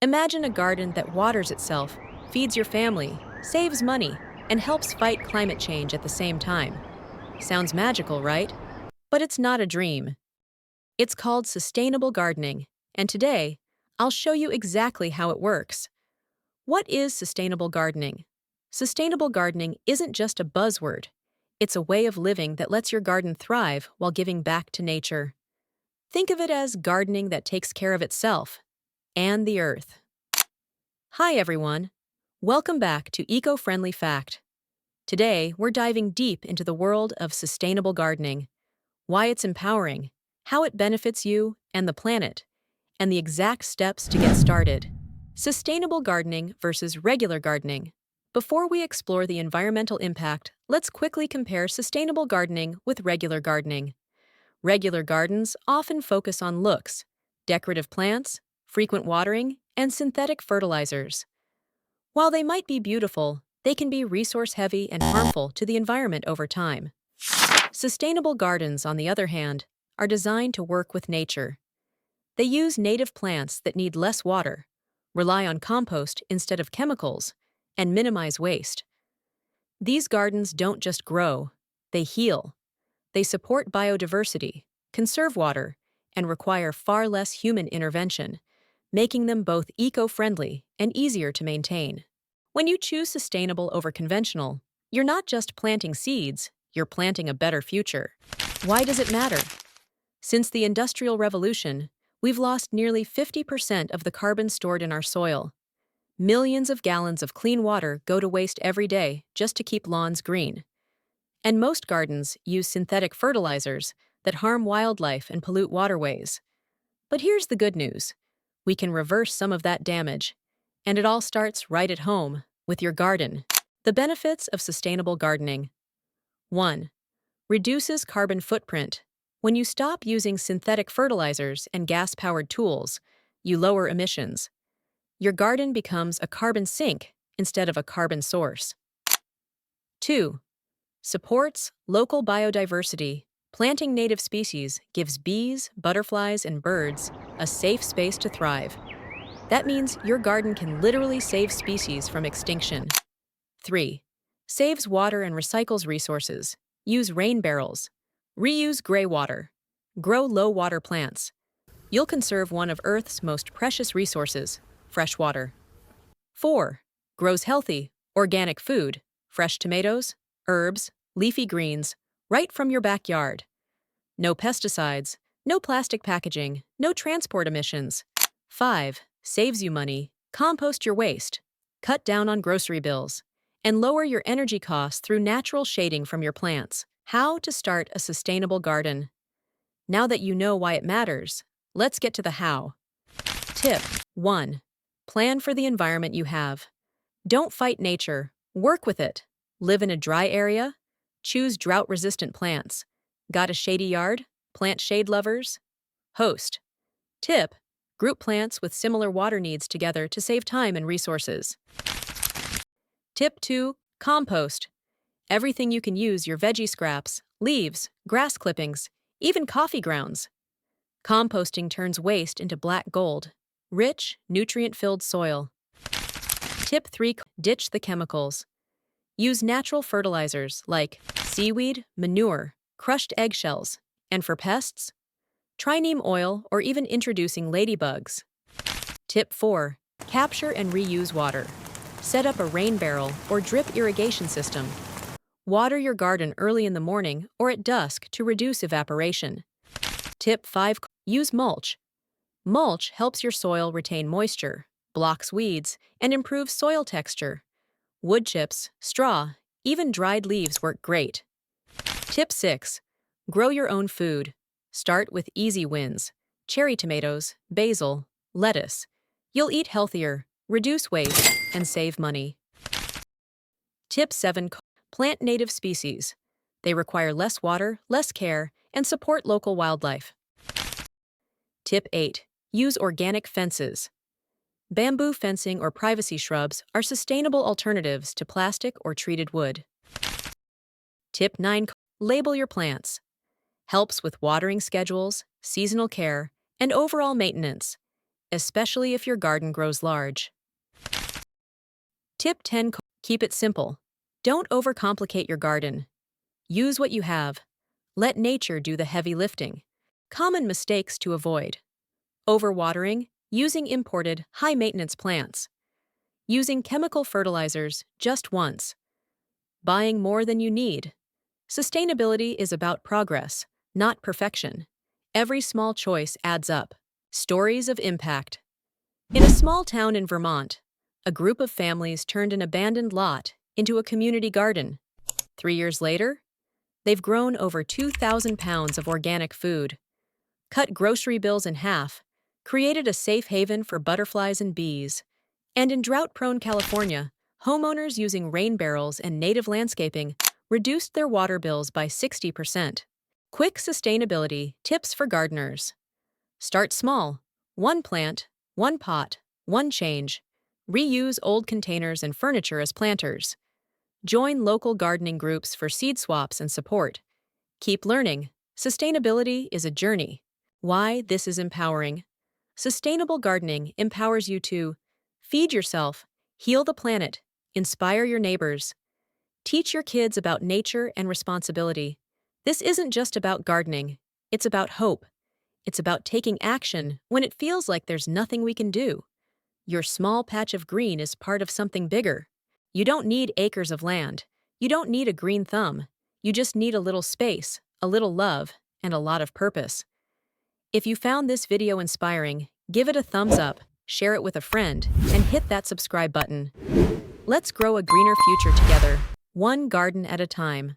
Imagine a garden that waters itself, feeds your family, saves money, and helps fight climate change at the same time. Sounds magical, right? But it's not a dream. It's called sustainable gardening, and today, I'll show you exactly how it works. What is sustainable gardening? Sustainable gardening isn't just a buzzword. It's a way of living that lets your garden thrive while giving back to nature. Think of it as gardening that takes care of itself and the earth. Hi everyone. Welcome back to Eco-Friendly Fact. Today, we're diving deep into the world of sustainable gardening, why it's empowering, how it benefits you and the planet, and the exact steps to get started. Sustainable gardening versus regular gardening. Before we explore the environmental impact, let's quickly compare sustainable gardening with regular gardening. Regular gardens often focus on looks, decorative plants, frequent watering, and synthetic fertilizers. While they might be beautiful, they can be resource-heavy and harmful to the environment over time. Sustainable gardens, on the other hand, are designed to work with nature. They use native plants that need less water, rely on compost instead of chemicals, and minimize waste. These gardens don't just grow, they heal. They support biodiversity, conserve water, and require far less human intervention, making them both eco-friendly and easier to maintain. When you choose sustainable over conventional, you're not just planting seeds, you're planting a better future. Why does it matter? Since the Industrial Revolution, we've lost nearly 50% of the carbon stored in our soil. Millions of gallons of clean water go to waste every day just to keep lawns green. And most gardens use synthetic fertilizers that harm wildlife and pollute waterways. But here's the good news. We can reverse some of that damage. And it all starts right at home, with your garden. The benefits of sustainable gardening. 1. Reduces carbon footprint. When you stop using synthetic fertilizers and gas-powered tools, you lower emissions. Your garden becomes a carbon sink instead of a carbon source. 2. Supports local biodiversity. Planting native species gives bees, butterflies, and birds a safe space to thrive. That means your garden can literally save species from extinction. 3. Saves water and recycles resources. Use rain barrels. Reuse gray water. Grow low-water plants. You'll conserve one of Earth's most precious resources, fresh water. 4. Grows healthy, organic food, fresh tomatoes, herbs, leafy greens, right from your backyard. No pesticides, no plastic packaging, no transport emissions. 5. Saves you money. Compost your waste. Cut down on grocery bills. And lower your energy costs through natural shading from your plants. How to start a sustainable garden. Now that you know why it matters, let's get to the how. Tip 1. Plan for the environment you have. Don't fight nature. Work with it. Live in a dry area? Choose drought-resistant plants. Got a shady yard? Plant shade lovers. Host. Tip. Group plants with similar water needs together to save time and resources. Tip 2. Compost. Everything you can use: your veggie scraps, leaves, grass clippings, even coffee grounds. Composting turns waste into black gold, rich, nutrient-filled soil. Tip 3. Ditch the chemicals. Use natural fertilizers like seaweed, manure, crushed eggshells, and for pests, try neem oil or even introducing ladybugs. Tip 4. Capture and reuse water. Set up a rain barrel or drip irrigation system. Water your garden early in the morning or at dusk to reduce evaporation. Tip 5. Use mulch. Mulch helps your soil retain moisture, blocks weeds, and improves soil texture. Wood chips, straw, even dried leaves work great. Tip 6. Grow your own food. Start with easy wins: cherry tomatoes, basil, lettuce. You'll eat healthier, reduce waste, and save money. Tip 7. Plant native species. They require less water, less care, and support local wildlife. Tip 8. Use organic fences. Bamboo fencing or privacy shrubs are sustainable alternatives to plastic or treated wood. Tip 9. Label your plants. Helps with watering schedules, seasonal care, and overall maintenance. especially if your garden grows large. Tip 10. Keep it simple. Don't overcomplicate your garden. Use what you have. Let nature do the heavy lifting. Common mistakes to avoid: overwatering, using imported, high-maintenance plants, using chemical fertilizers just once, buying more than you need. Sustainability is about progress, not perfection. Every small choice adds up. Stories of impact. In a small town in Vermont, a group of families turned an abandoned lot into a community garden. 3 years later, they've grown over 2,000 pounds of organic food, cut grocery bills in half, created a safe haven for butterflies and bees. And in drought-prone California, homeowners using rain barrels and native landscaping reduced their water bills by 60%. Quick sustainability tips for gardeners. Start small. One plant, one pot, one change. Reuse old containers and furniture as planters. Join local gardening groups for seed swaps and support. Keep learning. Sustainability is a journey. Why this is empowering. Sustainable gardening empowers you to feed yourself, heal the planet, inspire your neighbors, teach your kids about nature and responsibility. This isn't just about gardening, it's about hope. It's about taking action when it feels like there's nothing we can do. Your small patch of green is part of something bigger. You don't need acres of land. You don't need a green thumb. You just need a little space, a little love, and a lot of purpose. If you found this video inspiring, give it a thumbs up, share it with a friend, and hit that subscribe button. Let's grow a greener future together, one garden at a time.